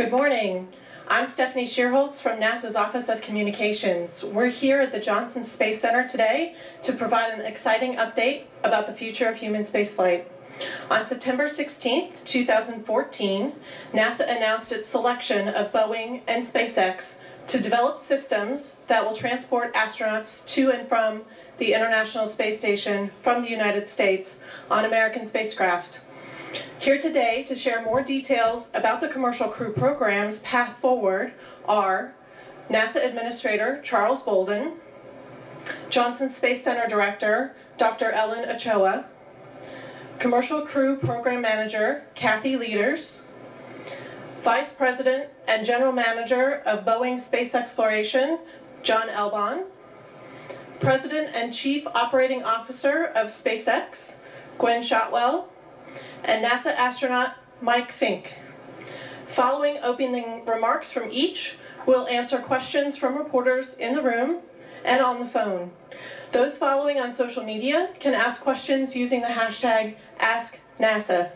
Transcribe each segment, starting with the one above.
Good morning. I'm Stephanie Shearholtz from NASA's Office of Communications. We're here at the Johnson Space Center today to provide an exciting update about the future of human spaceflight. On September 16th, 2014, NASA announced its selection of Boeing and SpaceX to develop systems that will transport astronauts to and from the International Space Station from the United States on American spacecraft. Here today to share more details about the Commercial Crew Program's path forward are NASA Administrator Charles Bolden, Johnson Space Center Director Dr. Ellen Ochoa, Commercial Crew Program Manager Kathy Leaders, Vice President and General Manager of Boeing Space Exploration John Elbon, President and Chief Operating Officer of SpaceX Gwen Shotwell, and NASA astronaut Mike Fink. Following opening remarks from each, we'll answer questions from reporters in the room and on the phone. Those following on social media can ask questions using the hashtag AskNASA.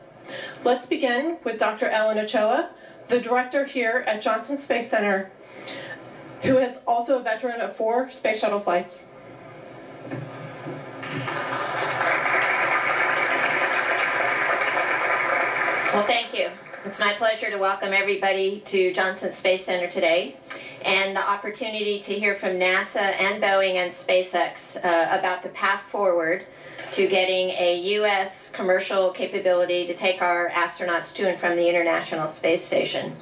Let's begin with Dr. Ellen Ochoa, the director here at Johnson Space Center, who is also a veteran of 4 space shuttle flights. Well, thank you. It's my pleasure to welcome everybody to Johnson Space Center today and the opportunity to hear from NASA and Boeing and SpaceX about the path forward to getting a U.S. commercial capability to take our astronauts to and from the International Space Station.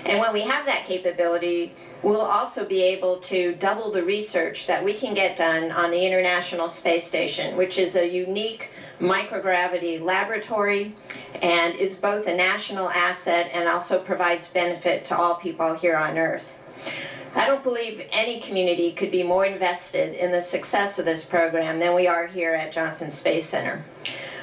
And when we have that capability, we'll also be able to double the research that we can get done on the International Space Station, which is a unique microgravity laboratory and is both a national asset and also provides benefit to all people here on Earth. I don't believe any community could be more invested in the success of this program than we are here at Johnson Space Center.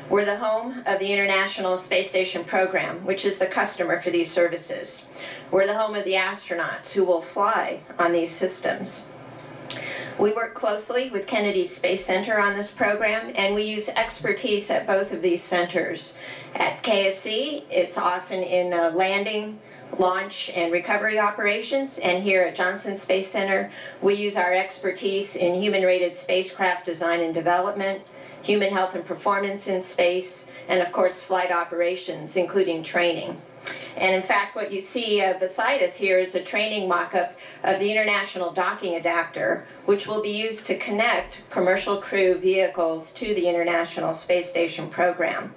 We're the home of the International Space Station program, which is the customer for these services. We're the home of the astronauts who will fly on these systems. We work closely with Kennedy Space Center on this program, and we use expertise at both of these centers. At KSC, it's often in landing, launch, and recovery operations, and here at Johnson Space Center, we use our expertise in human-rated spacecraft design and development, human health and performance in space, and of course flight operations, including training. And in fact, what you see beside us here is a training mock-up of the International Docking Adapter, which will be used to connect commercial crew vehicles to the International Space Station program.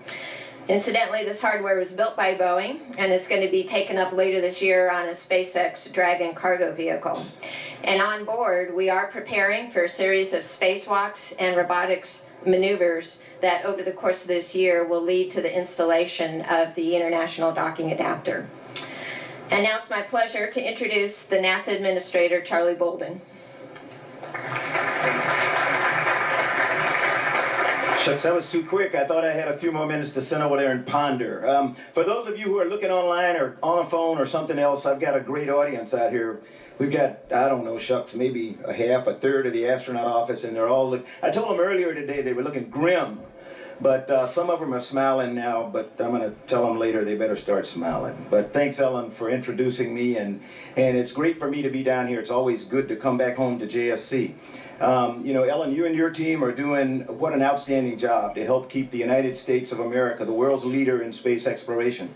Incidentally, this hardware was built by Boeing, and it's going to be taken up later this year on a SpaceX Dragon cargo vehicle. And on board, we are preparing for a series of spacewalks and robotics maneuvers that over the course of this year will lead to the installation of the International Docking Adapter. And now it's my pleasure to introduce the NASA Administrator, Charlie Bolden. Shucks, that was too quick. I thought I had a few more minutes to sit over there and ponder. For those of you who are looking online or on a phone or something else, I've got a great audience out here. We've got, I don't know, shucks, maybe a third of the astronaut office, and they're all I told them earlier today they were looking grim, but some of them are smiling now, but I'm going to tell them later they better start smiling. But thanks, Ellen, for introducing me, and it's great for me to be down here. It's always good to come back home to JSC. You know, Ellen, you and your team are doing what an outstanding job to help keep the United States of America the world's leader in space exploration.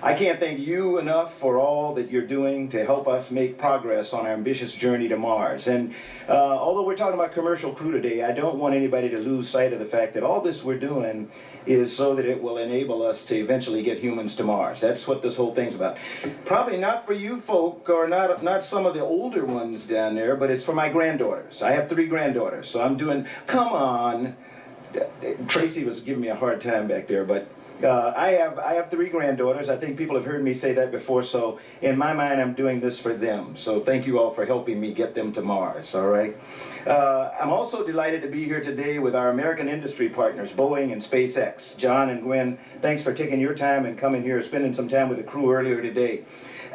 I can't thank you enough for all that you're doing to help us make progress on our ambitious journey to Mars. And although we're talking about Commercial Crew today, I don't want anybody to lose sight of the fact that all this we're doing is so that it will enable us to eventually get humans to Mars. That's what this whole thing's about. Probably not for you folk, or not some of the older ones down there, but it's for my granddaughters. I have 3 granddaughters, so I'm doing, come on. Tracy was giving me a hard time back there, but I have 3 granddaughters. I think people have heard me say that before, so in my mind I'm doing this for them. So thank you all for helping me get them to Mars, all right? I'm also delighted to be here today with our American industry partners, Boeing and SpaceX. John and Gwen, thanks for taking your time and coming here, spending some time with the crew earlier today.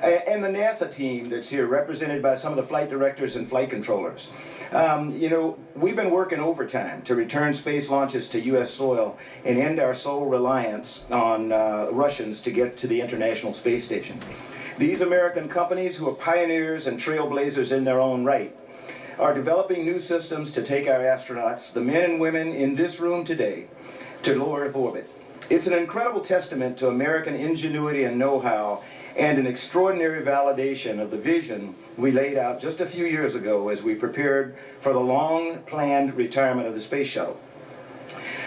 And the NASA team that's here, represented by some of the flight directors and flight controllers. You know, we've been working overtime to return space launches to U.S. soil and end our sole reliance on Russians to get to the International Space Station. These American companies, who are pioneers and trailblazers in their own right, are developing new systems to take our astronauts, the men and women in this room today, to low Earth orbit. It's an incredible testament to American ingenuity and know-how, and an extraordinary validation of the vision we laid out just a few years ago as we prepared for the long-planned retirement of the space shuttle.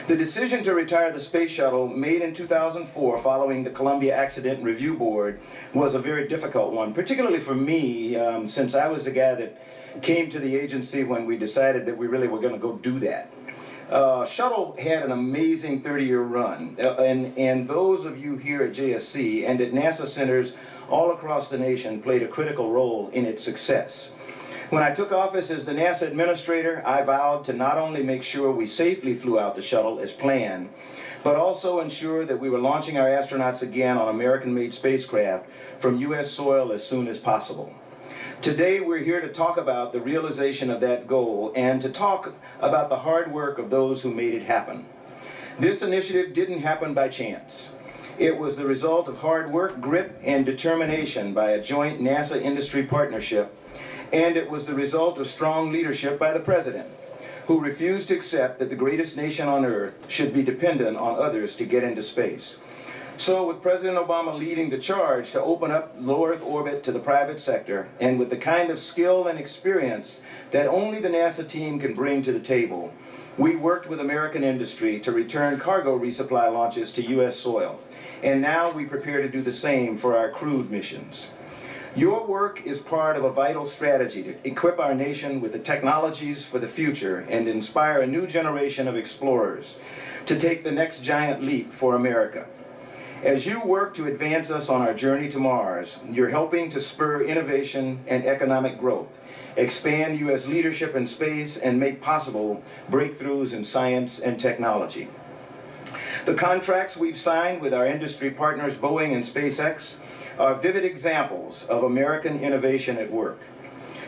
The decision to retire the space shuttle, made in 2004 following the Columbia Accident Review Board, was a very difficult one, particularly for me, since I was the guy that came to the agency when we decided that we really were going to go do that. Shuttle had an amazing 30-year run, and those of you here at JSC and at NASA centers all across the nation played a critical role in its success. When I took office as the NASA administrator, I vowed to not only make sure we safely flew out the shuttle as planned, but also ensure that we were launching our astronauts again on American-made spacecraft from U.S. soil as soon as possible. Today we're here to talk about the realization of that goal and to talk about the hard work of those who made it happen. This initiative didn't happen by chance. It was the result of hard work, grit, and determination by a joint NASA industry partnership, and it was the result of strong leadership by the President, who refused to accept that the greatest nation on Earth should be dependent on others to get into space. So with President Obama leading the charge to open up low Earth orbit to the private sector, and with the kind of skill and experience that only the NASA team can bring to the table, we worked with American industry to return cargo resupply launches to U.S. soil. And now we prepare to do the same for our crewed missions. Your work is part of a vital strategy to equip our nation with the technologies for the future and inspire a new generation of explorers to take the next giant leap for America. As you work to advance us on our journey to Mars, you're helping to spur innovation and economic growth, expand U.S. leadership in space, and make possible breakthroughs in science and technology. The contracts we've signed with our industry partners Boeing and SpaceX are vivid examples of American innovation at work.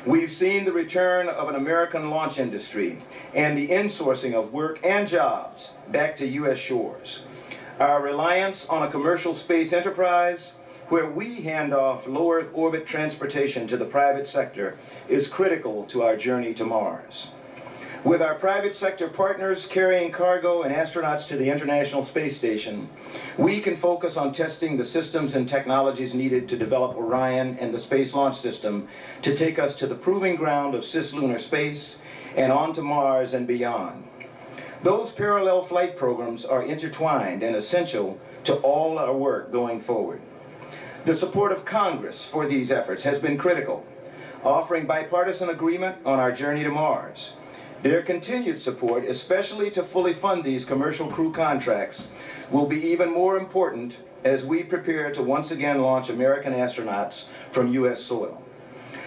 We've seen the return of an American launch industry and the insourcing of work and jobs back to U.S. shores. Our reliance on a commercial space enterprise, where we hand off low Earth orbit transportation to the private sector, is critical to our journey to Mars. With our private sector partners carrying cargo and astronauts to the International Space Station, we can focus on testing the systems and technologies needed to develop Orion and the Space Launch System to take us to the proving ground of cislunar space and on to Mars and beyond. Those parallel flight programs are intertwined and essential to all our work going forward. The support of Congress for these efforts has been critical, offering bipartisan agreement on our journey to Mars. Their continued support, especially to fully fund these commercial crew contracts, will be even more important as we prepare to once again launch American astronauts from U.S. soil.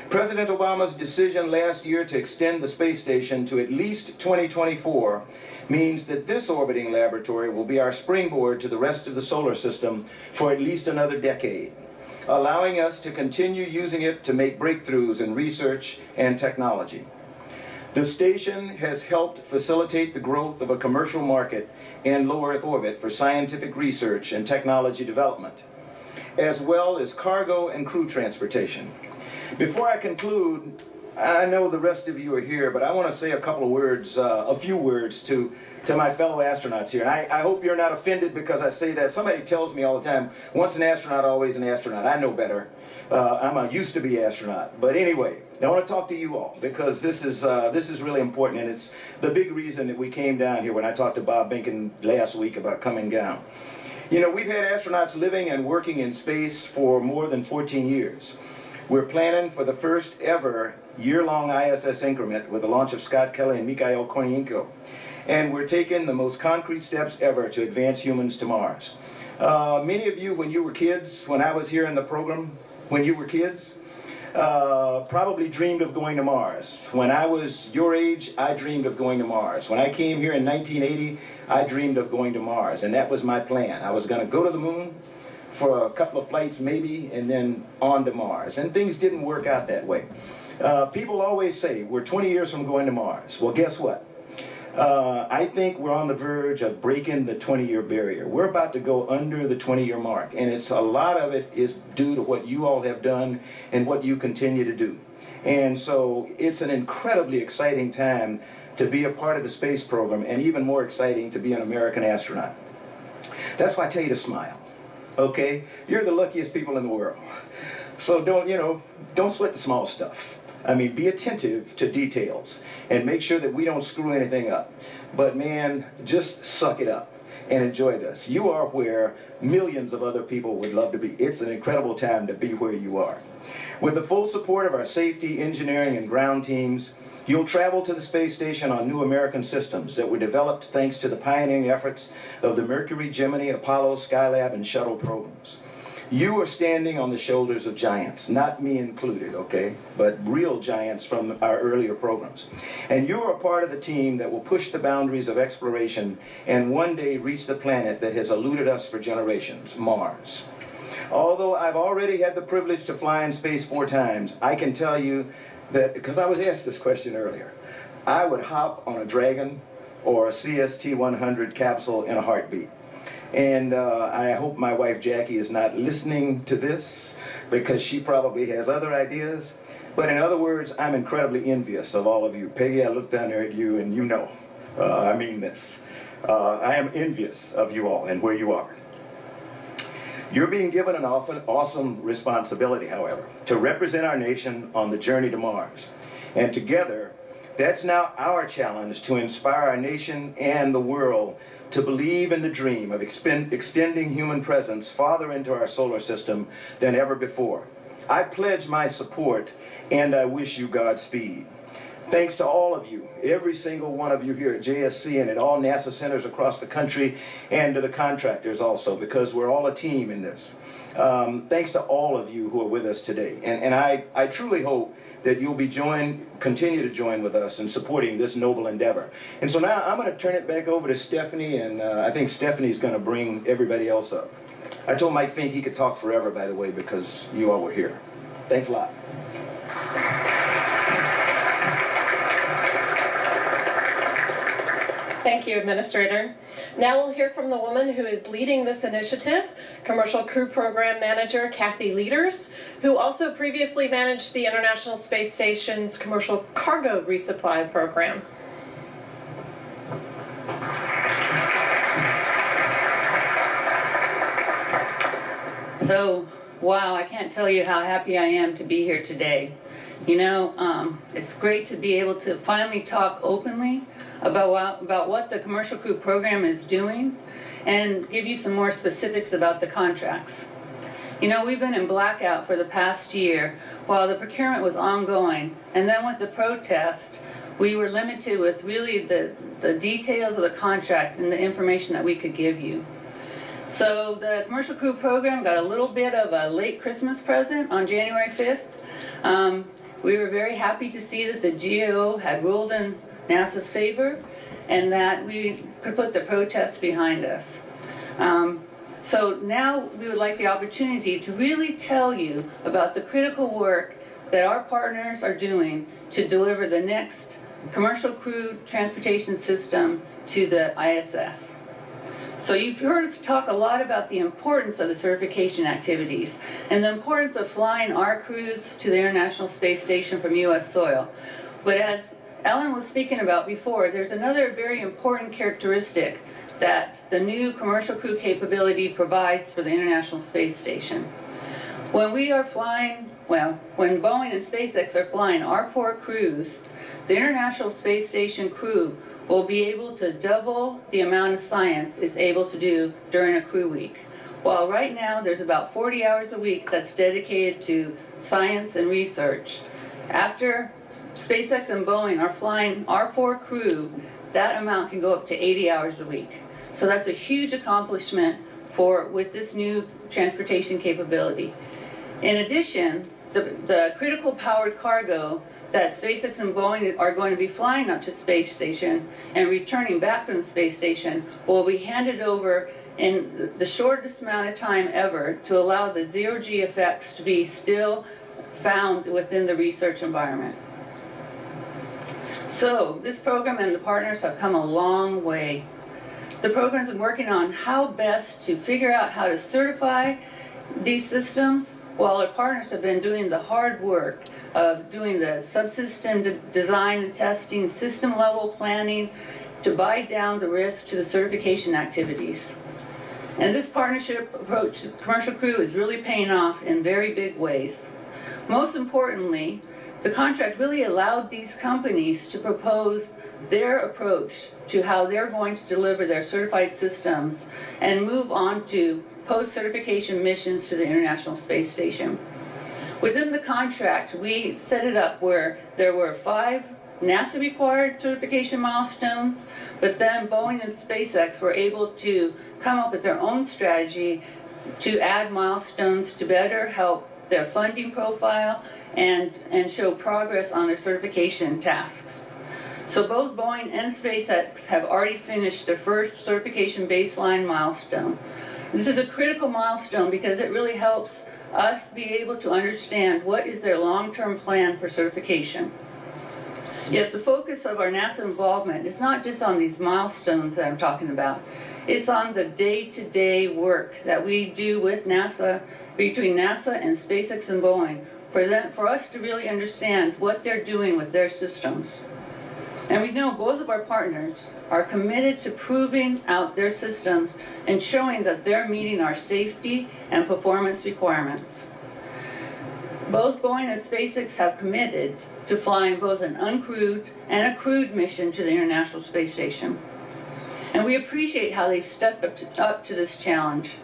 President Obama's decision last year to extend the space station to at least 2024 means that this orbiting laboratory will be our springboard to the rest of the solar system for at least another decade, allowing us to continue using it to make breakthroughs in research and technology. The station has helped facilitate the growth of a commercial market in low Earth orbit for scientific research and technology development, as well as cargo and crew transportation. Before I conclude, I know the rest of you are here, but I want to say a couple of words, a few words to my fellow astronauts here. And I hope you're not offended because I say that. Somebody tells me all the time, once an astronaut, always an astronaut. I know better. I'm a used-to-be astronaut. But anyway, I want to talk to you all because this is really important, and it's the big reason that we came down here when I talked to Bob Behnken last week about coming down. You know, we've had astronauts living and working in space for more than 14 years. We're planning for the first ever year-long ISS increment with the launch of Scott Kelly and Mikhail Kornienko. And we're taking the most concrete steps ever to advance humans to Mars. Many of you, when you were kids, when I was here in the program, when you were kids, probably dreamed of going to Mars. When I was your age, I dreamed of going to Mars. When I came here in 1980, I dreamed of going to Mars, and that was my plan. I was going to go to the moon for a couple of flights maybe, and then on to Mars. And things didn't work out that way. People always say, we're 20 years from going to Mars. Well, guess what? I think we're on the verge of breaking the 20-year barrier. We're about to go under the 20-year mark, and a lot of it is due to what you all have done and what you continue to do. And so it's an incredibly exciting time to be a part of the space program, and even more exciting to be an American astronaut. That's why I tell you to smile, okay? You're the luckiest people in the world. So don't sweat the small stuff. I mean, be attentive to details and make sure that we don't screw anything up. But man, just suck it up and enjoy this. You are where millions of other people would love to be. It's an incredible time to be where you are. With the full support of our safety, engineering, and ground teams, you'll travel to the space station on new American systems that were developed thanks to the pioneering efforts of the Mercury, Gemini, Apollo, Skylab, and Shuttle programs. You are standing on the shoulders of giants, not me included, okay, but real giants from our earlier programs. And you are a part of the team that will push the boundaries of exploration and one day reach the planet that has eluded us for generations, Mars. Although I've already had the privilege to fly in space 4 times, I can tell you that, because I was asked this question earlier, I would hop on a Dragon or a CST-100 capsule in a heartbeat. And I hope my wife Jackie is not listening to this, because she probably has other ideas. But in other words, I'm incredibly envious of all of you. Peggy, I look down there at you and you know, I mean this. I am envious of you all and where you are. You're being given an awesome responsibility, however, to represent our nation on the journey to Mars. And together, that's now our challenge to inspire our nation and the world to believe in the dream of extending human presence farther into our solar system than ever before. I pledge my support, and I wish you Godspeed. Thanks to all of you, every single one of you here at JSC and at all NASA centers across the country, and to the contractors also, because we're all a team in this. Thanks to all of you who are with us today. And I truly hope that you'll be continue to join with us in supporting this noble endeavor. And so now I'm going to turn it back over to Stephanie, and I think Stephanie's going to bring everybody else up. I told Mike Fink he could talk forever, by the way, because you all were here. Thanks a lot. Thank you, Administrator. Now we'll hear from the woman who is leading this initiative, Commercial Crew Program Manager Kathy Leaders, who also previously managed the International Space Station's Commercial Cargo Resupply Program. So, wow, I can't tell you how happy I am to be here today. You know, it's great to be able to finally talk openly about what the Commercial Crew Program is doing and give you some more specifics about the contracts. You know, we've been in blackout for the past year while the procurement was ongoing, and then with the protest, we were limited with really the details of the contract and the information that we could give you. So the Commercial Crew Program got a little bit of a late Christmas present on January 5th. We were very happy to see that the GAO had ruled in NASA's favor and that we could put the protests behind us. So now we would like the opportunity to really tell you about the critical work that our partners are doing to deliver the next commercial crew transportation system to the ISS. So you've heard us talk a lot about the importance of the certification activities and the importance of flying our crews to the International Space Station from U.S. soil. But as Ellen was speaking about before, there's another very important characteristic that the new commercial crew capability provides for the International Space Station. When we are flying, well, when Boeing and SpaceX are flying our 4 crews, the International Space Station crew will be able to double the amount of science it's able to do during a crew week. While right now there's about 40 hours a week that's dedicated to science and research, after SpaceX and Boeing are flying our 4 crew, that amount can go up to 80 hours a week. So that's a huge accomplishment with this new transportation capability. In addition, the critical powered cargo that SpaceX and Boeing are going to be flying up to space station and returning back from the space station will be handed over in the shortest amount of time ever to allow the zero-G effects to be still found within the research environment. So this program and the partners have come a long way. The program's been working on how best to figure out how to certify these systems, while our partners have been doing the hard work of doing the subsystem design and testing, system level planning, to buy down the risk to the certification activities. And this partnership approach to Commercial Crew is really paying off in very big ways. Most importantly, the contract really allowed these companies to propose their approach to how they're going to deliver their certified systems and move on to post-certification missions to the International Space Station. Within the contract, we set it up where there were 5 NASA-required certification milestones, but then Boeing and SpaceX were able to come up with their own strategy to add milestones to better help their funding profile and show progress on their certification tasks. So both Boeing and SpaceX have already finished their first certification baseline milestone. This is a critical milestone because it really helps us be able to understand what is their long-term plan for certification. Yet the focus of our NASA involvement is not just on these milestones that I'm talking about. It's on the day-to-day work that we do with NASA, between NASA and SpaceX and Boeing, for us to really understand what they're doing with their systems. And we know both of our partners are committed to proving out their systems and showing that they're meeting our safety and performance requirements. Both Boeing and SpaceX have committed to flying both an uncrewed and a crewed mission to the International Space Station. And we appreciate how they've stepped up to this challenge.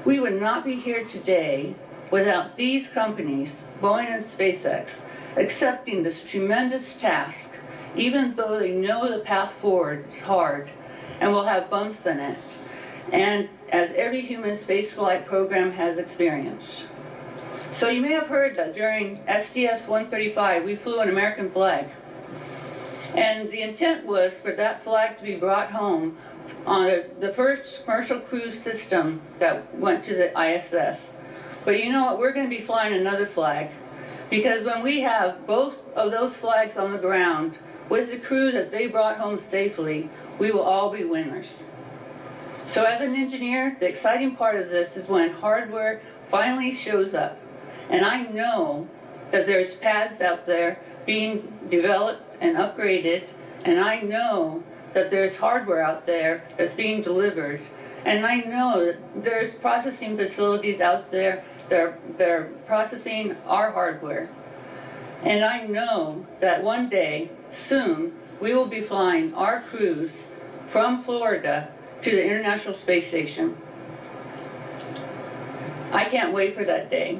We would not be here today without these companies, Boeing and SpaceX, accepting this tremendous task, even though they know the path forward is hard and will have bumps in it, and as every human spaceflight program has experienced. So you may have heard that during STS-135 we flew an American flag. And the intent was for that flag to be brought home on the first commercial cruise system that went to the ISS. But you know what, we're going to be flying another flag, because when we have both of those flags on the ground with the crew that they brought home safely, we will all be winners. So as an engineer, the exciting part of this is when hardware finally shows up. And I know that there's pads out there being developed and upgraded, and I know that there's hardware out there that's being delivered, and I know that there's processing facilities out there that are processing our hardware. And I know that one day, soon, we will be flying our crews from Florida to the International Space Station. I can't wait for that day.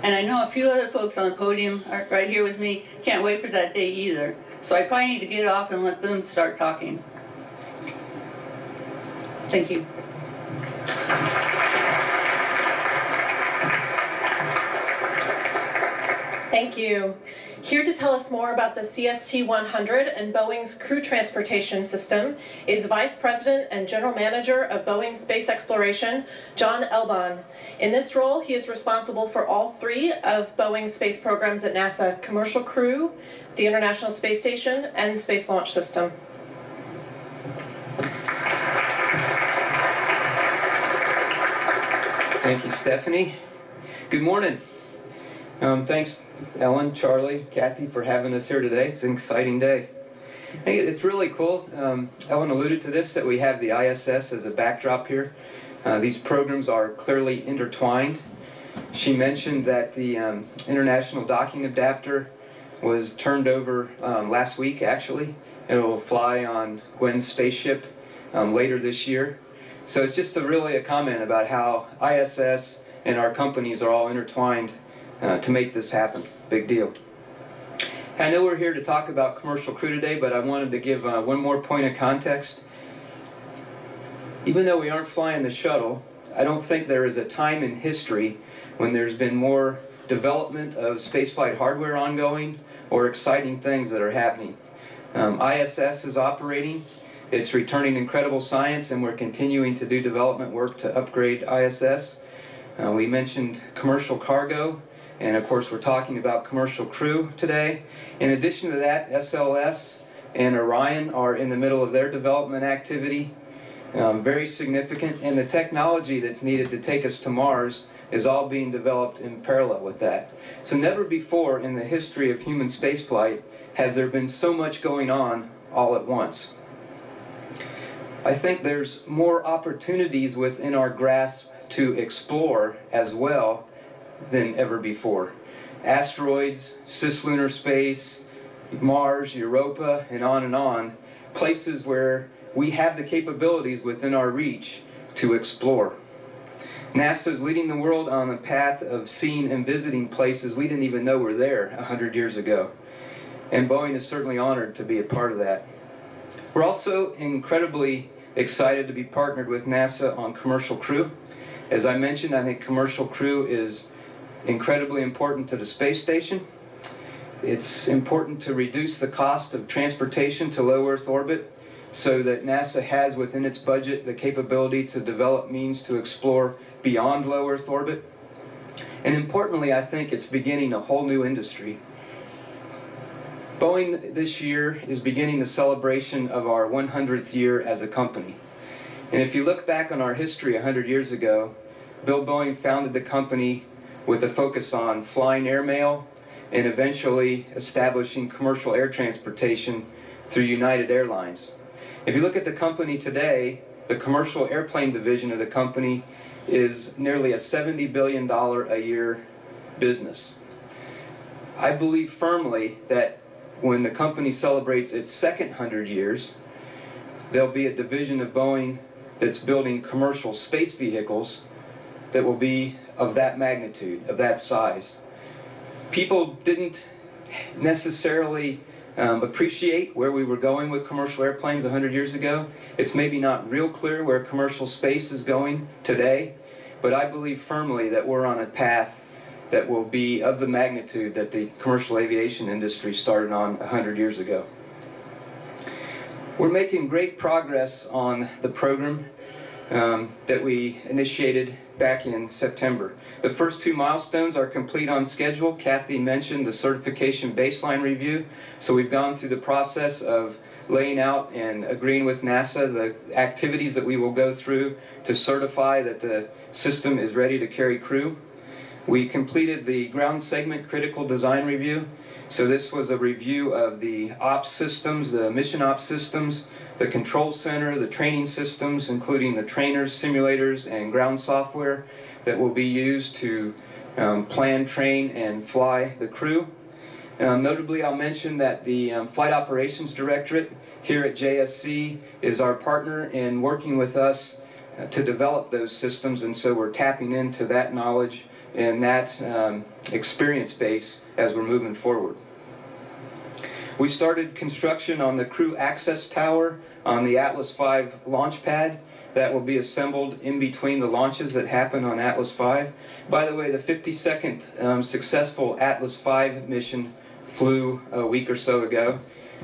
And I know a few other folks on the podium are right here with me can't wait for that day either. So I probably need to get off and let them start talking. Thank you. Thank you. Here to tell us more about the CST-100 and Boeing's crew transportation system is Vice President and General Manager of Boeing Space Exploration, John Elbon. In this role, he is responsible for all 3 of Boeing's space programs at NASA: Commercial Crew, the International Space Station, and the Space Launch System. Thank you, Stephanie. Good morning. Thanks, Ellen, Charlie, Kathy, for having us here today. It's an exciting day. I think it's really cool. Ellen alluded to this, that we have the ISS as a backdrop here. These programs are clearly intertwined. She mentioned that the International Docking Adapter was turned over last week, actually. It will fly on Gwen's spaceship later this year. So it's just really a comment about how ISS and our companies are all intertwined to make this happen. Big deal. I know we're here to talk about Commercial Crew today, but I wanted to give one more point of context. Even though we aren't flying the shuttle, I don't think there is a time in history when there's been more development of spaceflight hardware ongoing or exciting things that are happening. ISS is operating. It's returning incredible science, and we're continuing to do development work to upgrade ISS. We mentioned commercial cargo, and of course we're talking about Commercial Crew today. In addition to that, SLS and Orion are in the middle of their development activity. Very significant, and the technology that's needed to take us to Mars is all being developed in parallel with that. So never before in the history of human spaceflight has there been so much going on all at once. I think there's more opportunities within our grasp to explore as well than ever before. Asteroids, cislunar space, Mars, Europa, and on, places where we have the capabilities within our reach to explore. NASA is leading the world on a path of seeing and visiting places we didn't even know were there 100 years ago. And Boeing is certainly honored to be a part of that. We're also incredibly excited to be partnered with NASA on Commercial Crew. As I mentioned, I think Commercial Crew is incredibly important to the space station. It's important to reduce the cost of transportation to low Earth orbit so that NASA has within its budget the capability to develop means to explore beyond low Earth orbit. And importantly, I think it's beginning a whole new industry. Boeing this year is beginning the celebration of our 100th year as a company. And if you look back on our history 100 years ago, Bill Boeing founded the company with a focus on flying airmail and eventually establishing commercial air transportation through United Airlines. If you look at the company today, the commercial airplane division of the company is nearly a $70 billion a year business. I believe firmly that when the company celebrates its second 100 years, there'll be a division of Boeing that's building commercial space vehicles that will be of that magnitude, of that size. People didn't necessarily appreciate where we were going with commercial airplanes 100 years ago. It's maybe not real clear where commercial space is going today, but I believe firmly that we're on a path that will be of the magnitude that the commercial aviation industry started on 100 years ago. We're making great progress on the program that we initiated back in September. The first two milestones are complete on schedule. Kathy mentioned the certification baseline review. So we've gone through the process of laying out and agreeing with NASA the activities that we will go through to certify that the system is ready to carry crew. We completed the ground segment critical design review. So this was a review of the ops systems, the mission ops systems, the control center, the training systems, including the trainers, simulators, and ground software that will be used to plan, train, and fly the crew. Notably, I'll mention that the Flight Operations Directorate here at JSC is our partner in working with us to develop those systems, and so we're tapping into that knowledge and that experience base as we're moving forward. We started construction on the crew access tower on the Atlas V launch pad that will be assembled in between the launches that happen on Atlas V. By the way, the 52nd successful Atlas V mission flew a week or so ago.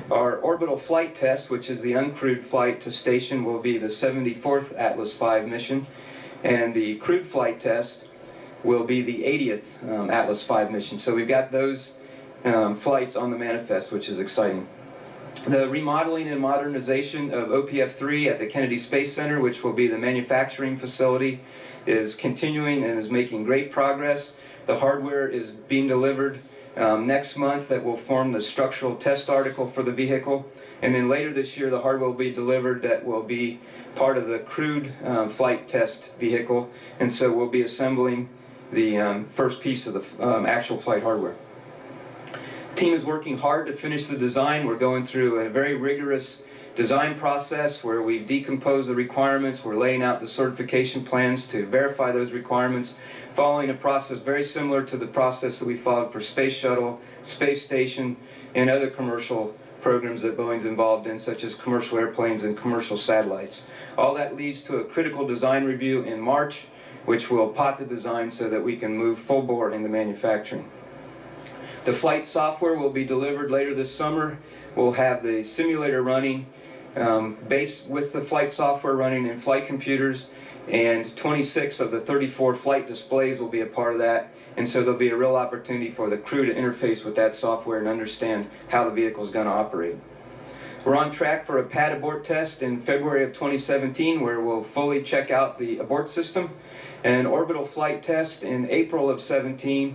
Our orbital flight test, which is the uncrewed flight to station, will be the 74th Atlas V mission, and the crewed flight test will be the 80th Atlas V mission. So we've got those flights on the manifest, which is exciting. The remodeling and modernization of OPF-3 at the Kennedy Space Center, which will be the manufacturing facility, is continuing and is making great progress. The hardware is being delivered next month that will form the structural test article for the vehicle. And then later this year, the hardware will be delivered that will be part of the crewed flight test vehicle. And so we'll be assembling the first piece of the actual flight hardware. The team is working hard to finish the design. We're going through a very rigorous design process where we decompose the requirements. We're laying out the certification plans to verify those requirements, following a process very similar to the process that we followed for Space Shuttle, Space Station, and other commercial programs that Boeing's involved in, such as commercial airplanes and commercial satellites. All that leads to a critical design review in March, which will pot the design so that we can move full bore into manufacturing. The flight software will be delivered later this summer. We'll have the simulator running, based with the flight software running in flight computers, and 26 of the 34 flight displays will be a part of that. And so there'll be a real opportunity for the crew to interface with that software and understand how the vehicle is going to operate. We're on track for a pad abort test in February of 2017 where we'll fully check out the abort system, and an orbital flight test in April of 17,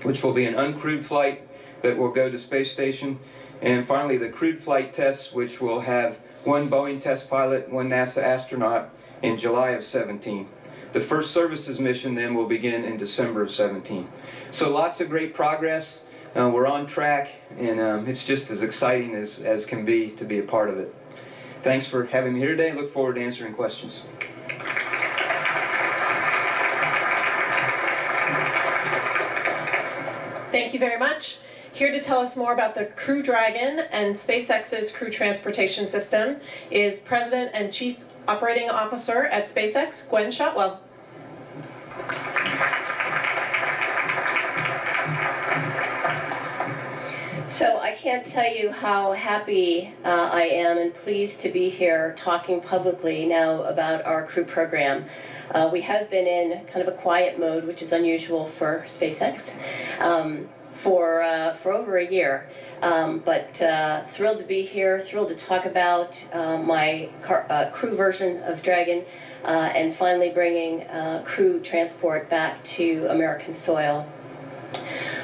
which will be an uncrewed flight that will go to space station, and finally the crewed flight tests, which will have one Boeing test pilot, one NASA astronaut in July of 17. The first services mission then will begin in December of 17. So lots of great progress. We're on track, and it's just as exciting as can be to be a part of it. Thanks for having me here today. I look forward to answering questions. Thank you very much. Here to tell us more about the Crew Dragon and SpaceX's crew transportation system is President and Chief Operating Officer at SpaceX, Gwen Shotwell. So I can't tell you how happy I am and pleased to be here talking publicly now about our crew program. We have been in kind of a quiet mode, which is unusual for SpaceX, for over a year. But thrilled to be here, thrilled to talk about my crew version of Dragon and finally bringing crew transport back to American soil.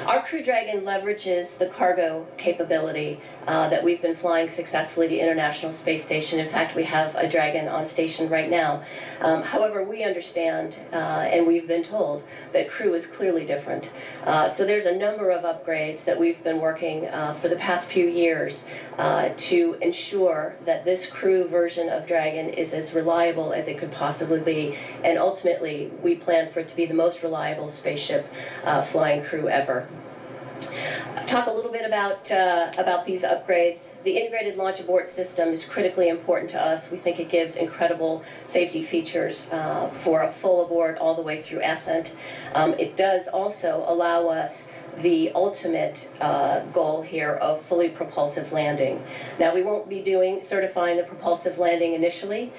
Our Crew Dragon leverages the cargo capability that we've been flying successfully to the International Space Station. In fact, we have a Dragon on station right now. However, we understand, and we've been told, that Crew is clearly different. So there's a number of upgrades that we've been working for the past few years to ensure that this Crew version of Dragon is as reliable as it could possibly be. And ultimately, we plan for it to be the most reliable spaceship flying Crew ever. Talk a little bit about these upgrades. The integrated launch abort system is critically important to us. We think it gives incredible safety features for a full abort all the way through ascent. It does also allow us the ultimate goal here of fully propulsive landing. Now, we won't be certifying the propulsive landing initially.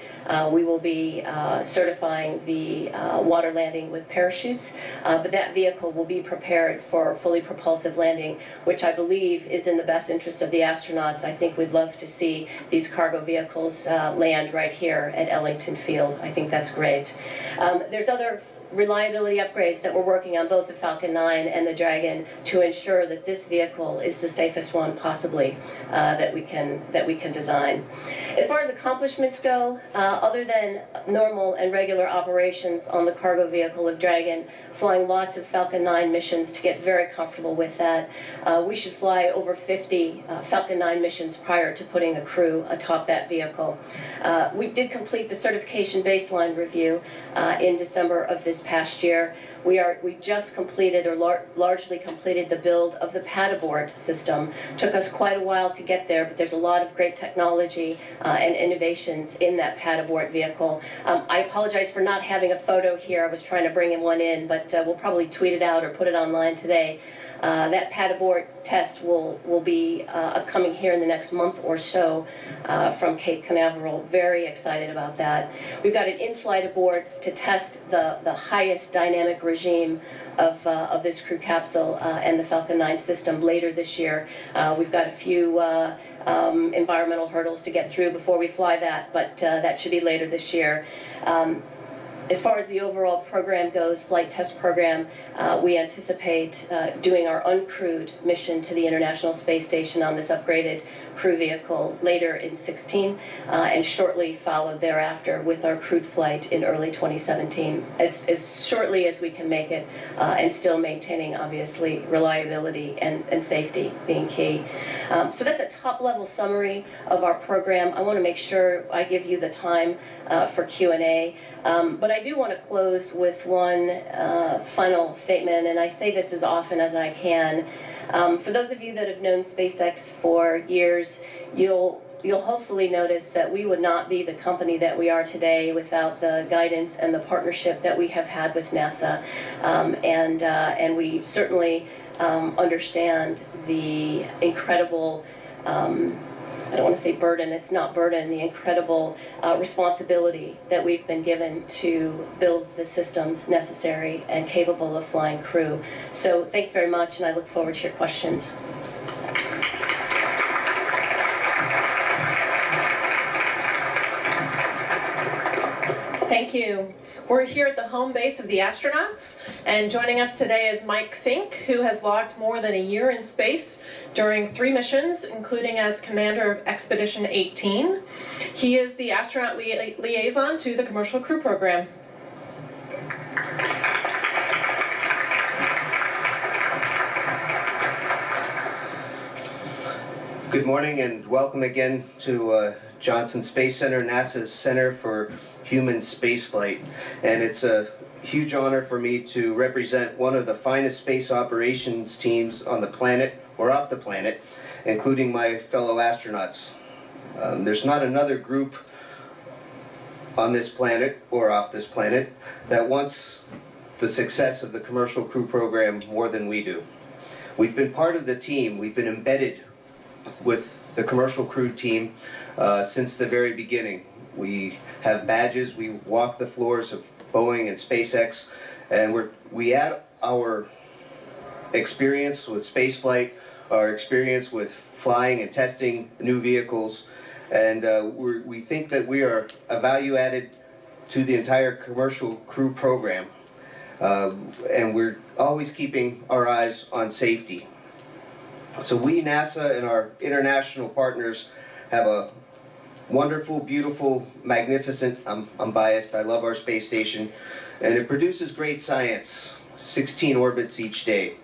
We will be certifying the water landing with parachutes, but that vehicle will be prepared for fully propulsive landing, which I believe is in the best interest of the astronauts. I think we'd love to see these cargo vehicles land right here at Ellington Field. I think that's great. There's other reliability upgrades that we're working on, both the Falcon 9 and the Dragon, to ensure that this vehicle is the safest one possibly that we can design. As far as accomplishments go, other than normal and regular operations on the cargo vehicle of Dragon, flying lots of Falcon 9 missions to get very comfortable with that. We should fly over 50 Falcon 9 missions prior to putting a crew atop that vehicle. We did complete the certification baseline review in December of this past year. We just completed, or largely completed, the build of the pad abort system. Took us quite a while to get there, but there's a lot of great technology and innovations in that pad abort vehicle. I apologize for not having a photo here. I was trying to bring one in, but we'll probably tweet it out or put it online today. That pad abort test will be coming here in the next month or so from Cape Canaveral. Very excited about that. We've got an in-flight abort to test the highest dynamic regime of this crew capsule and the Falcon 9 system later this year. We've got a few environmental hurdles to get through before we fly that, but that should be later this year. As far as the overall program goes, flight test program, we anticipate doing our uncrewed mission to the International Space Station on this upgraded crew vehicle later in 2016, and shortly followed thereafter with our crewed flight in early 2017, as shortly as we can make it, and still maintaining, obviously, reliability and safety being key. So that's a top-level summary of our program. I want to make sure I give you the time for Q&A, but I do want to close with one final statement, and I say this as often as I can. For those of you that have known SpaceX for years, you'll hopefully notice that we would not be the company that we are today without the guidance and the partnership that we have had with NASA, and we certainly understand the incredible I don't want to say burden, it's not burden, the incredible responsibility that we've been given to build the systems necessary and capable of flying crew. So thanks very much, and I look forward to your questions. Thank you. We're here at the home base of the astronauts, and joining us today is Mike Fink, who has logged more than a year in space during 3 missions, including as commander of Expedition 18. He is the astronaut liaison to the Commercial Crew Program. Good morning and welcome again to Johnson Space Center, NASA's Center for Human Spaceflight. And it's a huge honor for me to represent one of the finest space operations teams on the planet, or off the planet, including my fellow astronauts. There's not another group on this planet, or off this planet, that wants the success of the Commercial Crew Program more than we do. We've been part of the team, we've been embedded with the Commercial Crew team since the very beginning. We have badges, we walk the floors of Boeing and SpaceX, and we add our experience with spaceflight, our experience with flying and testing new vehicles, and we think that we are a value added to the entire Commercial Crew Program, and we're always keeping our eyes on safety. So we, NASA, and our international partners have a wonderful, beautiful, magnificent, I'm biased, I love our space station, and it produces great science, 16 orbits each day.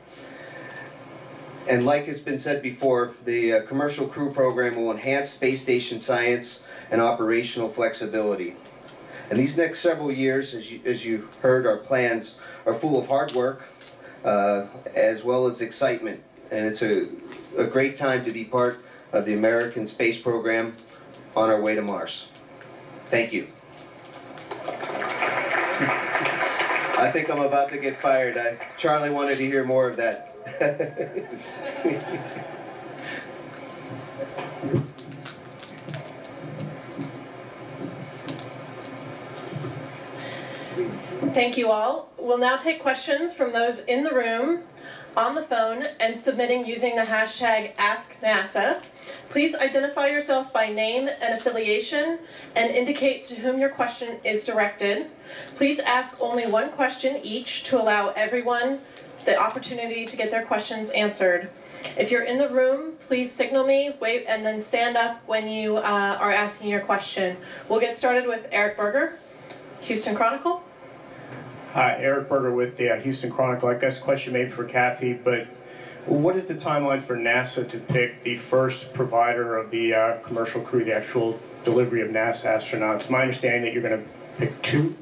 And like it's been said before, the Commercial Crew Program will enhance space station science and operational flexibility. And these next several years, as you heard, our plans are full of hard work, as well as excitement. And it's a great time to be part of the American space program on our way to Mars. Thank you. I think I'm about to get fired. Charlie wanted to hear more of that. Thank you all. We'll now take questions from those in the room, on the phone, and submitting using the hashtag AskNASA. Please identify yourself by name and affiliation and indicate to whom your question is directed. Please ask only one question each to allow everyone the opportunity to get their questions answered. If you're in the room, please signal me, wave, and then stand up when you are asking your question. We'll get started with Eric Berger, Houston Chronicle. Hi, Eric Berger with the Houston Chronicle. I guess question maybe for Kathy, but what is the timeline for NASA to pick the first provider of the Commercial Crew, the actual delivery of NASA astronauts? My understanding that you're going to pick 2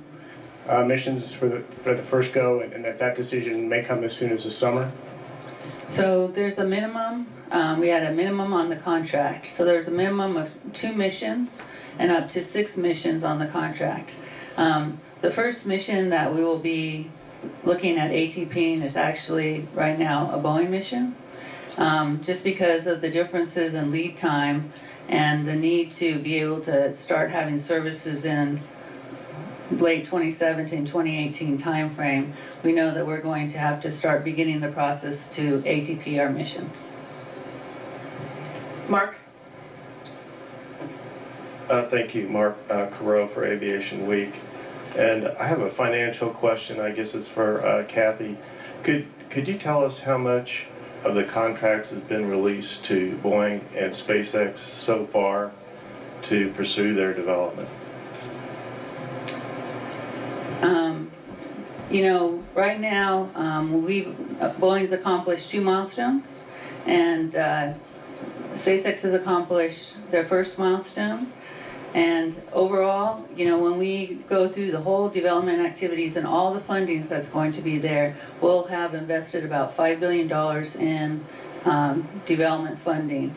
missions for the first go, and that decision may come as soon as the summer? So there's a minimum, we had a minimum on the contract. So there's a minimum of 2 missions and up to 6 missions on the contract. The first mission that we will be looking at ATPing is actually right now a Boeing mission, just because of the differences in lead time and the need to be able to start having services in late 2017, 2018 timeframe. We know that we're going to have to start beginning the process to ATP our missions. Mark. Thank you, Mark Carreau for Aviation Week. And I have a financial question, I guess it's for Kathy. Could you tell us how much of the contracts has been released to Boeing and SpaceX so far to pursue their development? You know, right now, Boeing's accomplished 2 milestones, and SpaceX has accomplished their first milestone. And overall, you know, when we go through the whole development activities and all the fundings that's going to be there, we'll have invested about $5 billion in development funding.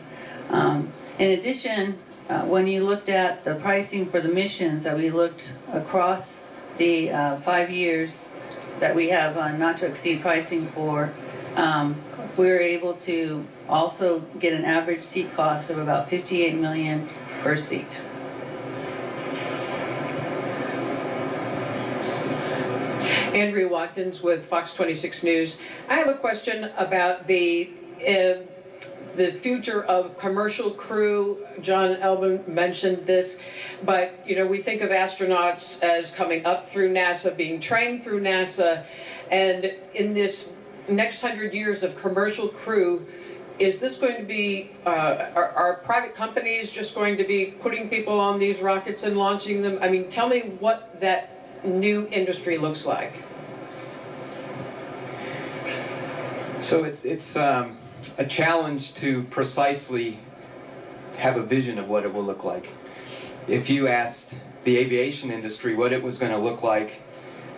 In addition, when you looked at the pricing for the missions that we looked across the 5 years that we have not to exceed pricing for, we were able to also get an average seat cost of about $58 million per seat. Andrea Watkins with Fox 26 News. I have a question about the the future of commercial crew. John Elman mentioned this, but we think of astronauts as coming up through NASA, being trained through NASA, and in this next 100 years of commercial crew, is this going to be, are private companies just going to be putting people on these rockets and launching them? I mean, tell me what that new industry looks like. So it's a challenge to precisely have a vision of what it will look like. If you asked the aviation industry what it was going to look like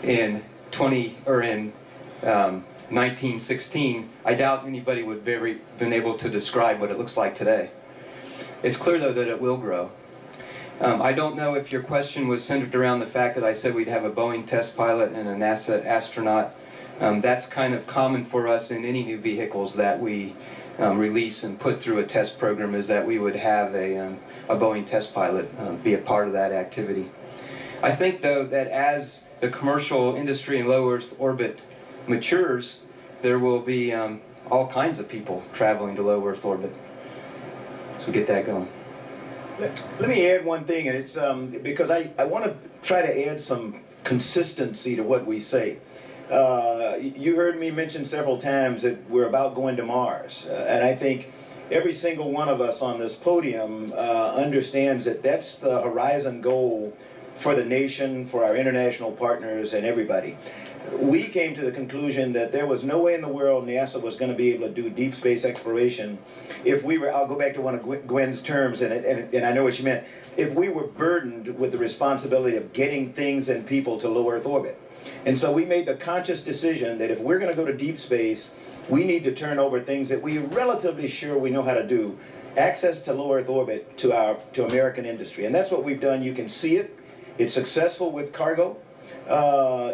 in 1916, I doubt anybody would have been able to describe what it looks like today. It's clear, though, that it will grow. I don't know if your question was centered around the fact that I said we'd have a Boeing test pilot and a NASA astronaut. That's kind of common for us in any new vehicles that we release and put through a test program, is that we would have a Boeing test pilot be a part of that activity. I think, though, that as the commercial industry in low Earth orbit matures, there will be all kinds of people traveling to low Earth orbit. So get that going. Let me add one thing, and it's because I want to try to add some consistency to what we say. You heard me mention several times that we're about going to Mars, and I think every single one of us on this podium understands that that's the horizon goal for the nation, for our international partners, and everybody. We came to the conclusion that there was no way in the world NASA was going to be able to do deep space exploration if we were, I'll go back to one of Gwen's terms, and I know what she meant, if we were burdened with the responsibility of getting things and people to low Earth orbit. And so we made the conscious decision that if we're going to go to deep space, we need to turn over things that we're relatively sure we know how to do, access to low Earth orbit to American industry. And that's what we've done. You can see it. It's successful with cargo.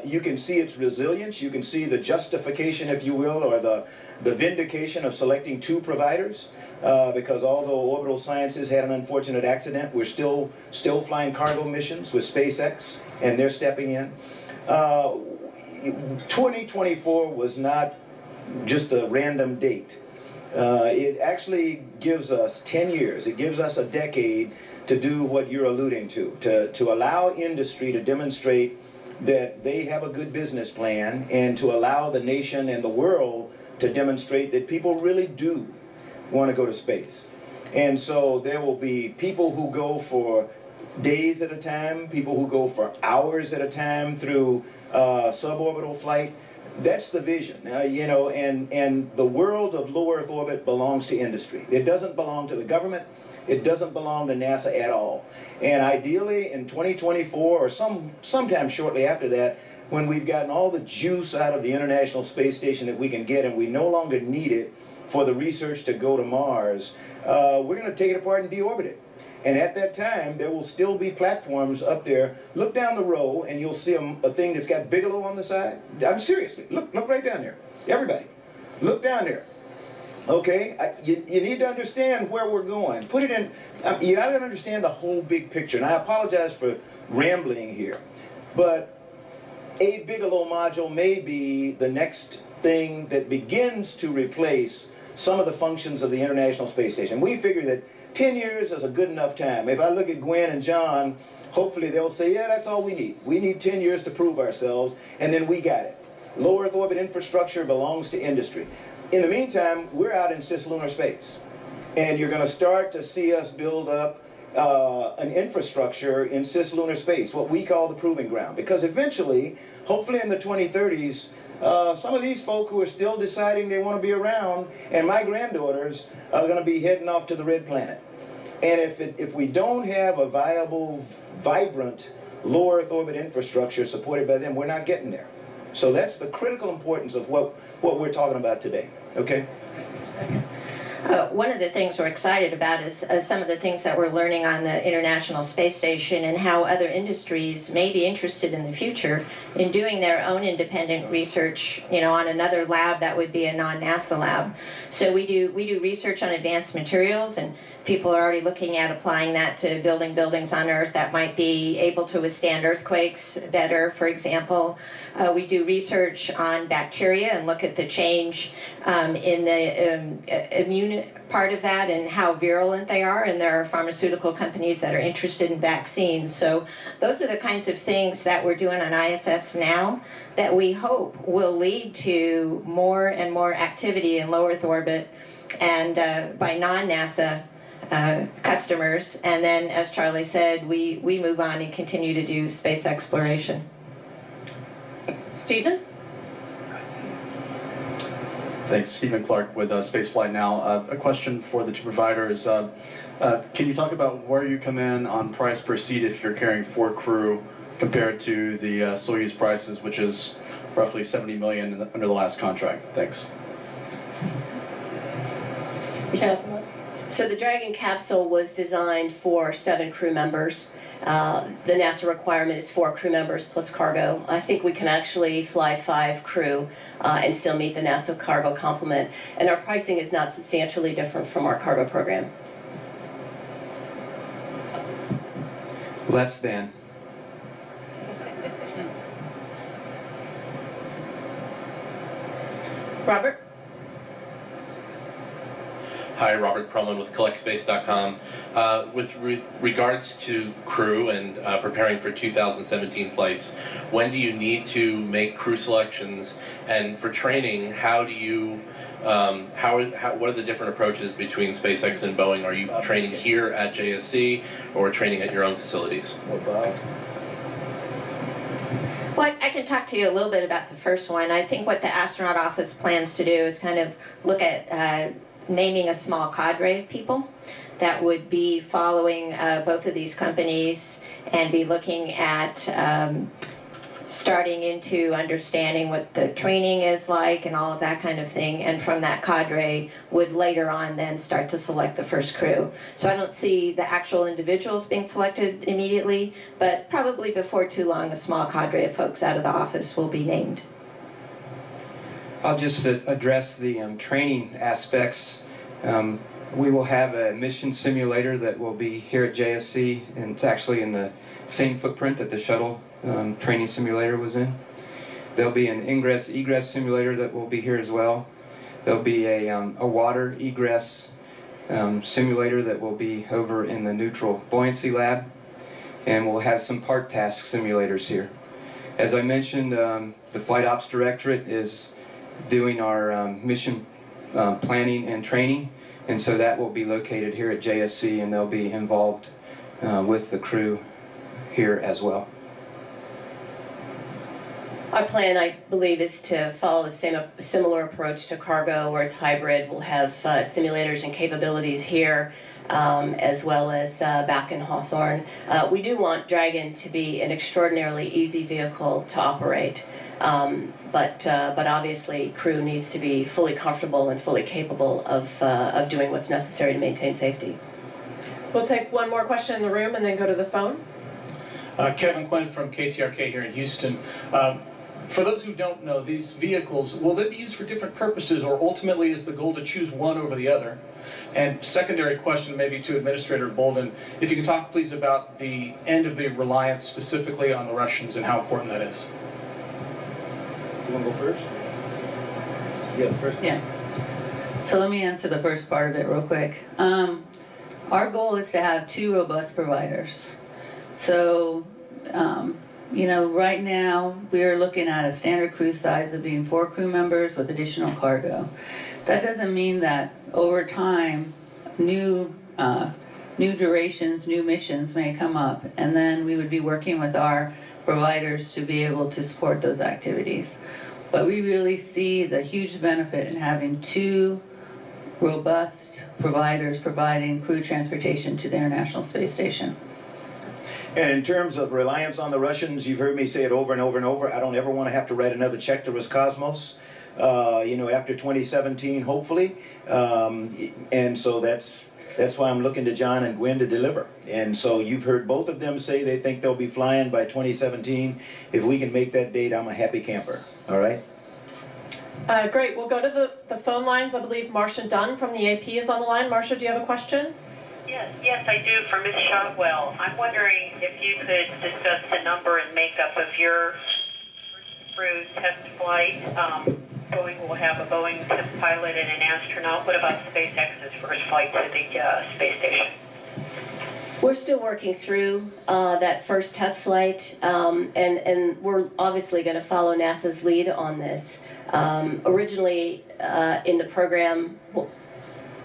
You can see its resilience. You can see the justification, if you will, or the vindication of selecting two providers. Because although Orbital Sciences had an unfortunate accident, we're still flying cargo missions with SpaceX, and they're stepping in. 2024 was not just a random date. It actually gives us 10 years. It gives us a decade to do what you're alluding to allow industry to demonstrate that they have a good business plan, and to allow the nation and the world to demonstrate that people really do want to go to space. And so there will be people who go for days at a time, people who go for hours at a time through suborbital flight. That's the vision, and the world of low Earth orbit belongs to industry. It doesn't belong to the government. It doesn't belong to NASA at all. And ideally in 2024 or sometime shortly after that, when we've gotten all the juice out of the International Space Station that we can get, and we no longer need it for the research to go to Mars, we're going to take it apart and deorbit it. And at that time, there will still be platforms up there. Look down the row, and you'll see a thing that's got Bigelow on the side. I'm seriously, look right down there. Everybody, look down there. Okay, you need to understand where we're going. Put it in, you got to understand the whole big picture. And I apologize for rambling here, but a Bigelow module may be the next thing that begins to replace some of the functions of the International Space Station. We figure that 10 years is a good enough time. If I look at Gwen and John, hopefully they'll say, yeah, that's all we need. We need 10 years to prove ourselves, and then we got it. Low Earth orbit infrastructure belongs to industry. In the meantime, we're out in cislunar space, and you're going to start to see us build up an infrastructure in cislunar space, what we call the proving ground, because eventually, hopefully in the 2030s, some of these folk who are still deciding they want to be around, and my granddaughters are going to be heading off to the red planet. And if we don't have a viable, vibrant, low Earth orbit infrastructure supported by them, we're not getting there. So that's the critical importance of what we're talking about today, okay? One of the things we're excited about is some of the things that we're learning on the International Space Station, and how other industries may be interested in the future in doing their own independent research, on another lab that would be a non-NASA lab. So we do research on advanced materials, and people are already looking at applying that to building buildings on Earth that might be able to withstand earthquakes better, for example. We do research on bacteria and look at the change in the immune vaccine part of that and how virulent they are, and there are pharmaceutical companies that are interested in vaccines. So those are the kinds of things that we're doing on ISS now that we hope will lead to more and more activity in low Earth orbit and by non-NASA customers. And then, as Charlie said, we move on and continue to do space exploration. Stephen? Thanks, Stephen Clark with Spaceflight Now. A question for the two providers. Can you talk about where you come in on price per seat if you're carrying 4 crew compared to the Soyuz prices, which is roughly 70 million under the last contract? Thanks. So the Dragon capsule was designed for 7 crew members. The NASA requirement is 4 crew members plus cargo. I think we can actually fly 5 crew and still meet the NASA cargo complement. And our pricing is not substantially different from our cargo program. Less than. Robert? Hi, Robert Perlman with CollectSpace.com. With regards to crew and preparing for 2017 flights, when do you need to make crew selections? And for training, how do you, what are the different approaches between SpaceX and Boeing? Are you training here at JSC or training at your own facilities? Thanks. Well, I can talk to you a little bit about the first one. I think what the astronaut office plans to do is kind of look at naming a small cadre of people that would be following both of these companies and be looking at starting into understanding what the training is like and all of that kind of thing, and from that cadre would later on then start to select the first crew. So I don't see the actual individuals being selected immediately, but probably before too long a small cadre of folks out of the office will be named. I'll just address the training aspects. We will have a mission simulator that will be here at JSC, and it's actually in the same footprint that the shuttle training simulator was in. There'll be an ingress-egress simulator that will be here as well. There'll be a water egress simulator that will be over in the neutral buoyancy lab, and we'll have some part task simulators here. As I mentioned, the Flight Ops Directorate is doing our mission planning and training, and so that will be located here at JSC, and they'll be involved with the crew here as well. Our plan, I believe, is to follow a similar approach to cargo, where it's hybrid. We'll have simulators and capabilities here, as well as back in Hawthorne. We do want Dragon to be an extraordinarily easy vehicle to operate, but obviously crew needs to be fully comfortable and fully capable of doing what's necessary to maintain safety. We'll take one more question in the room and then go to the phone. Kevin Quinn from KTRK here in Houston. For those who don't know, these vehicles, will they be used for different purposes, or ultimately is the goal to choose one over the other? And secondary question maybe to Administrator Bolden, if you can talk please about the end of the reliance specifically on the Russians and how important that is. You want to go first? Yeah, first. Yeah. So let me answer the first part of it real quick. Our goal is to have 2 robust providers. So, you know, right now we're looking at a standard crew size of being 4 crew members with additional cargo. That doesn't mean that over time new durations, new missions may come up, and then we would be working with our providers to be able to support those activities. But we really see the huge benefit in having 2 robust providers providing crew transportation to the International Space Station. And in terms of reliance on the Russians, you've heard me say it over and over and over, I don't ever want to have to write another check to Roscosmos, you know, after 2017, hopefully. And so that's why I'm looking to John and Gwen to deliver. And so you've heard both of them say they think they'll be flying by 2017. If we can make that date, I'm a happy camper. All right? Great. We'll go to the phone lines. I believe Marcia Dunn from the AP is on the line. Marcia, do you have a question? Yes, I do, for Ms. Shotwell. I'm wondering if you could discuss the number and makeup of your crew test flight Boeing will have a Boeing pilot and an astronaut. What about SpaceX's first flight to the space station? We're still working through that first test flight, and we're obviously going to follow NASA's lead on this. Originally, in the program, a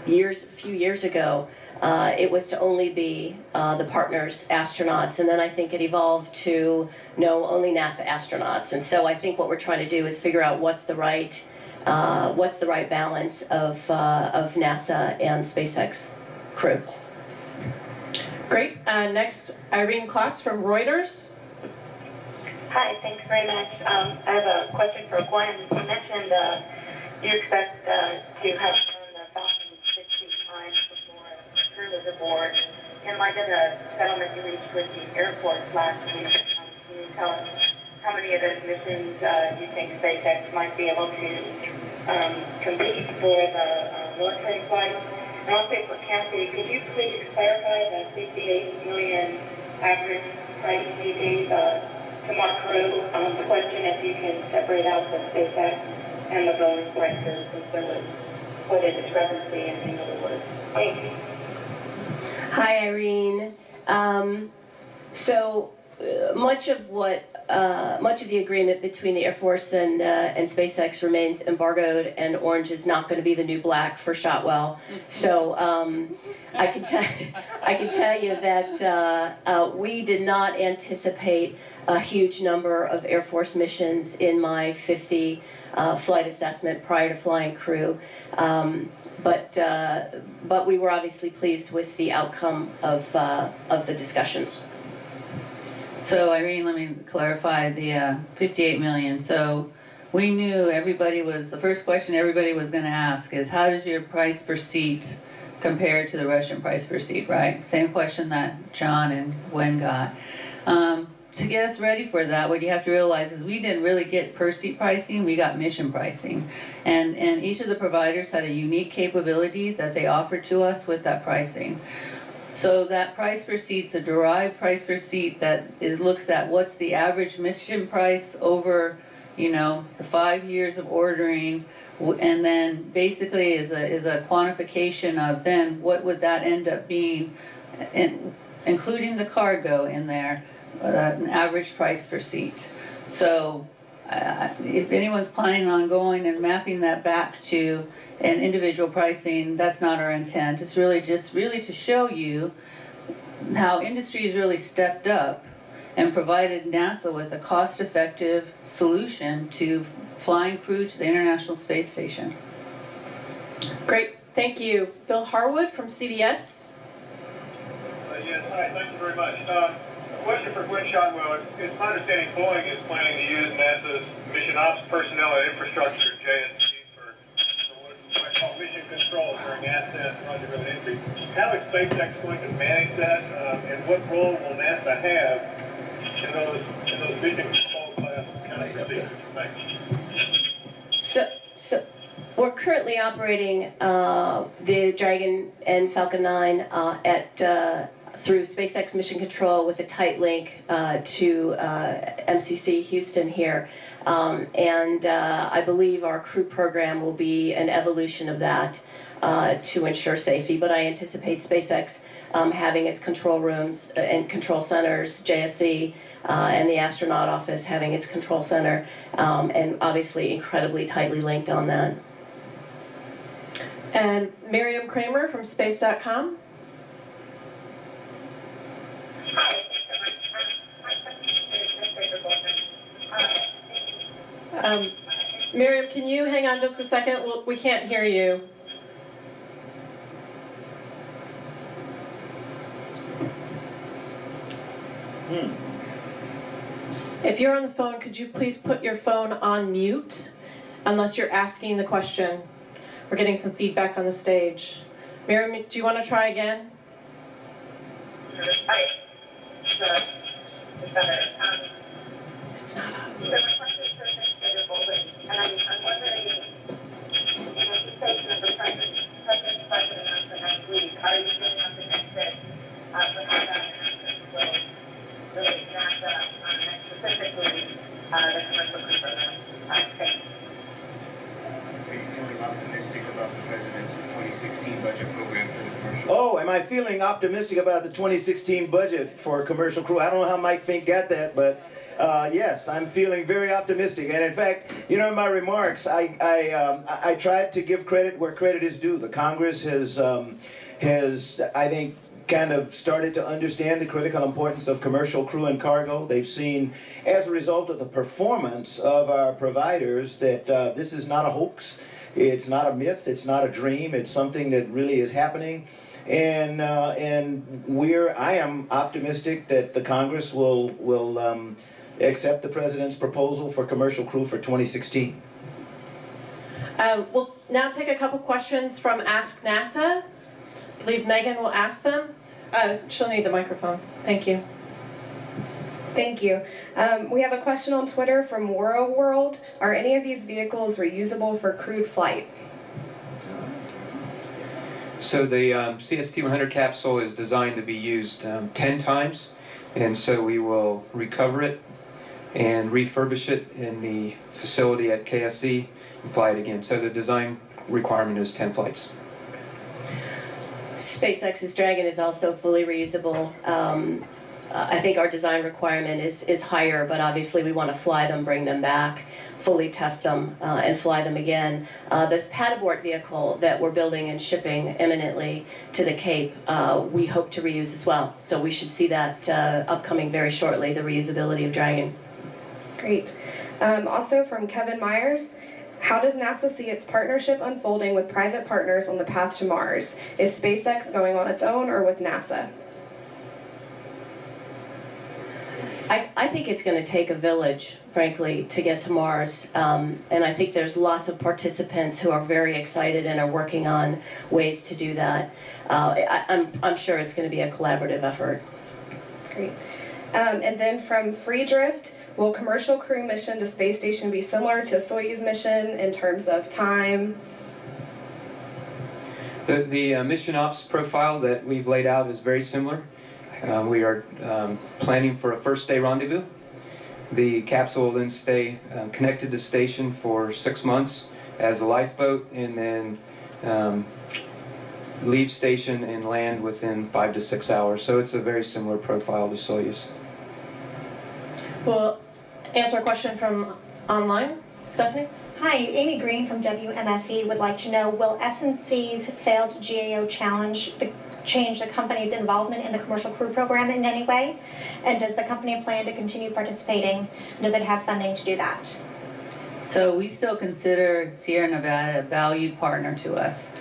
few years ago, it was to only be the partners astronauts, and then I think it evolved to no, only NASA astronauts. And so I think what we're trying to do is figure out what's the right balance of NASA and SpaceX crew. Great. Next, Irene Klotz from Reuters. Hi, thanks very much. I have a question for Gwen. You mentioned you expect to have the Falcon 60 times before crew is aboard. In light of the settlement you reached with the Air Force last week, can you tell us how many of those missions you think SpaceX might be able to complete for the military flight? And also for Kathy, could you please clarify the $58 million average price you gave to Mark Crew? The question if you can separate out the SpaceX and the Boeing prices, since there was quite a discrepancy in the other words. Thank you. Hi, Irene. Much of the agreement between the Air Force and SpaceX remains embargoed, and orange is not going to be the new black for Shotwell. So I can tell you that we did not anticipate a huge number of Air Force missions in my 50 flight assessment prior to flying crew. But we were obviously pleased with the outcome of the discussions. So Irene, let me clarify the 58 million. So we knew the first question everybody was going to ask is, how does your price per seat compare to the Russian price per seat, right? Same question that John and Gwen got. To get us ready for that, what you have to realize is we didn't really get per seat pricing, we got mission pricing. And each of the providers had a unique capability that they offered to us with that pricing. So that price per seat is a derived price per seat that looks at what's the average mission price over, the 5 years of ordering, and then basically is a quantification of then what would that end up being, including the cargo in there, an average price per seat. So if anyone's planning on going and mapping that back to an individual pricing, that's not our intent. It's really just to show you how industry has really stepped up and provided NASA with a cost-effective solution to flying crew to the International Space Station. Great. Thank you. Bill Harwood from CBS. Yes, hi. Thank you very much. Question for Gwen Shotwell. It's my understanding Boeing is planning to use NASA's mission ops personnel and infrastructure, JSC, for what I call mission control during asset and project entry. How is SpaceX going to manage that, and what role will NASA have in those mission control class kind of procedures? Thanks. So we're currently operating the Dragon and Falcon 9 through SpaceX Mission Control with a tight link to MCC Houston here. And I believe our crew program will be an evolution of that to ensure safety. But I anticipate SpaceX having its control rooms and control centers, JSC, and the astronaut office having its control center, and obviously incredibly tightly linked on that. And Miriam Kramer from Space.com. Miriam, can you hang on just a second? We can't hear you. If you're on the phone, could you please put your phone on mute, unless you're asking the question? We're getting some feedback on the stage. Miriam, do you want to try again? It's not us. So my question is for Administrator Bolden, and I'm wondering, in anticipation of the President's budget announcement next week, are you feeling optimistic for how that announcement will relate to NASA, and specifically the commercial crew program? Thanks. Oh, am I feeling optimistic about the 2016 budget for Commercial Crew? I don't know how Mike Fink got that, but yes, I'm feeling very optimistic. And in fact, you know, in my remarks, I tried to give credit where credit is due. The Congress has, I think, kind of started to understand the critical importance of commercial crew and cargo. They've seen, as a result of the performance of our providers, that this is not a hoax. It's not a myth. It's not a dream. It's something that really is happening. And I am optimistic that the Congress will accept the President's proposal for Commercial Crew for 2016. We'll now take a couple questions from Ask NASA. I believe Megan will ask them. She'll need the microphone. Thank you. Thank you. We have a question on Twitter from World World. Are any of these vehicles reusable for crewed flight? So the CST-100 capsule is designed to be used 10 times, and so we will recover it and refurbish it in the facility at KSC and fly it again. So the design requirement is 10 flights. SpaceX's Dragon is also fully reusable. I think our design requirement is higher, but obviously we want to fly them, bring them back, fully test them, and fly them again. This pad abort vehicle that we're building and shipping imminently to the Cape, we hope to reuse as well. So we should see that upcoming very shortly, the reusability of Dragon. Great. Also from Kevin Myers, how does NASA see its partnership unfolding with private partners on the path to Mars? Is SpaceX going on its own or with NASA? I think it's going to take a village, frankly, to get to Mars. And I think there's lots of participants who are very excited and are working on ways to do that. I'm sure it's going to be a collaborative effort. Great. And then from Freedrift, will commercial crew mission to space station be similar to Soyuz mission in terms of time? The mission ops profile that we've laid out is very similar. We are planning for a first day rendezvous. The capsule will then stay connected to station for 6 months as a lifeboat, and then leave station and land within 5 to 6 hours. So it's a very similar profile to Soyuz. We'll answer a question from online. Stephanie? Hi, Amy Green from WMFE would like to know, will SNC's failed GAO challenge change the company's involvement in the Commercial Crew Program in any way? And does the company plan to continue participating? Does it have funding to do that? So we still consider Sierra Nevada a valued partner to us.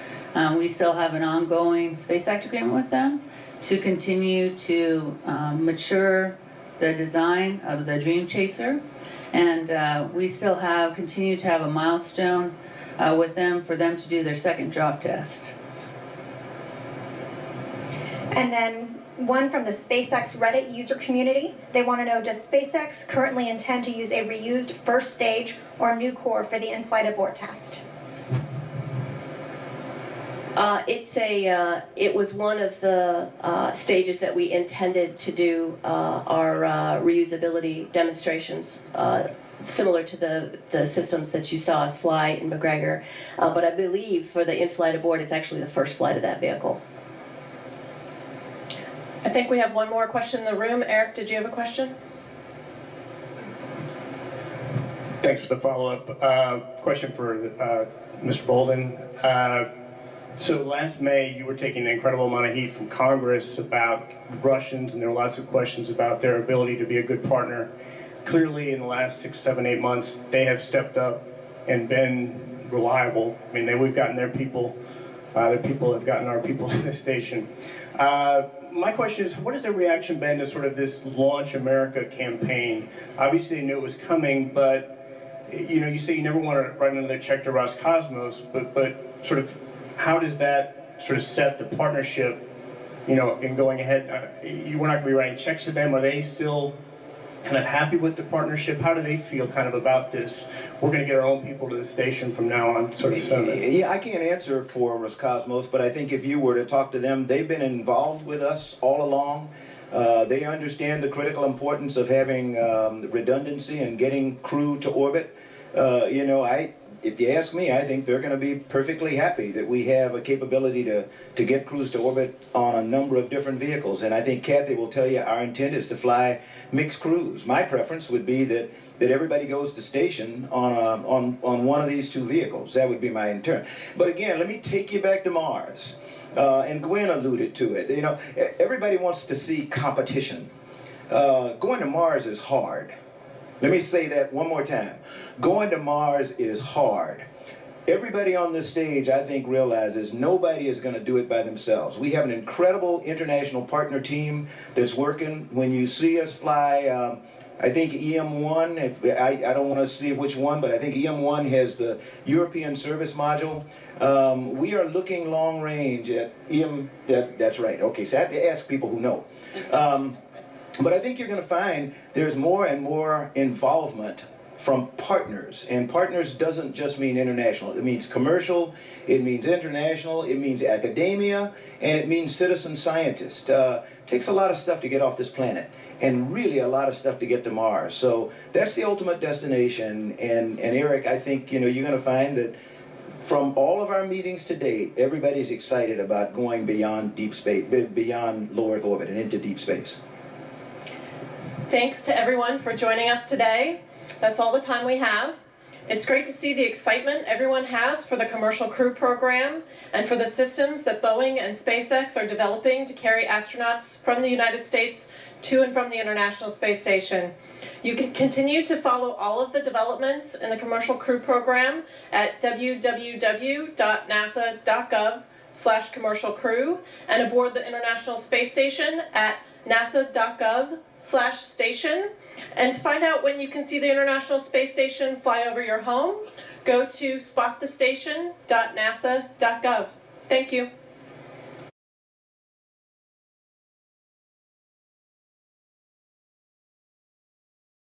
We still have an ongoing Space Act agreement with them to continue to mature the design of the Dream Chaser. And we still continue to have a milestone with them for them to do their second drop test. And then one from the SpaceX Reddit user community. They want to know, does SpaceX currently intend to use a reused first stage or new core for the in-flight abort test? It was one of the stages that we intended to do our reusability demonstrations, similar to the systems that you saw us fly in McGregor. But I believe for the in-flight abort, it's actually the first flight of that vehicle. I think we have one more question in the room. Eric, did you have a question? Thanks for the follow-up. Question for Mr. Bolden. So last May, you were taking an incredible amount of heat from Congress about Russians, and there were lots of questions about their ability to be a good partner. Clearly, in the last 6, 7, 8 months, they have stepped up and been reliable. I mean, we've gotten their people have gotten our people to the station. My question is, what has their reaction been to sort of this Launch America campaign? Obviously, they knew it was coming, but you say you never want to write another check to Roscosmos, but sort of how does that sort of set the partnership, in going ahead? We're not going to be writing checks to them. Are they still kind of happy with the partnership? How do they feel kind of about this? We're going to get our own people to the station from now on, sort of sentiment. Yeah, I can't answer for Roscosmos, but I think if you were to talk to them, they've been involved with us all along. They understand the critical importance of having redundancy and getting crew to orbit. if you ask me, I think they're going to be perfectly happy that we have a capability to get crews to orbit on a number of different vehicles. And I think Kathy will tell you our intent is to fly mixed crews. My preference would be that everybody goes to station on one of these two vehicles. That would be my intent. But again, let me take you back to Mars. And Gwen alluded to it. You know, everybody wants to see competition. Going to Mars is hard. Let me say that one more time. Going to Mars is hard. Everybody on this stage, I think, realizes nobody is going to do it by themselves. We have an incredible international partner team that's working. When you see us fly, I think EM1, I don't want to see which one, but I think EM1 has the European Service Module. We are looking long range at that's right. Okay, so I have to ask people who know. But I think you're going to find there's more and more involvement from partners. And partners doesn't just mean international. It means commercial, it means international, it means academia, and it means citizen scientists. Takes a lot of stuff to get off this planet, and really a lot of stuff to get to Mars. So that's the ultimate destination. And Eric, I think you're going to find that from all of our meetings to date, everybody's excited about going beyond deep space, beyond low Earth orbit and into deep space. Thanks to everyone for joining us today. That's all the time we have. It's great to see the excitement everyone has for the Commercial Crew Program and for the systems that Boeing and SpaceX are developing to carry astronauts from the United States to and from the International Space Station. You can continue to follow all of the developments in the Commercial Crew Program at www.nasa.gov/commercialcrew and aboard the International Space Station at nasa.gov/station. And to find out when you can see the International Space Station fly over your home, go to spotthestation.nasa.gov. Thank you.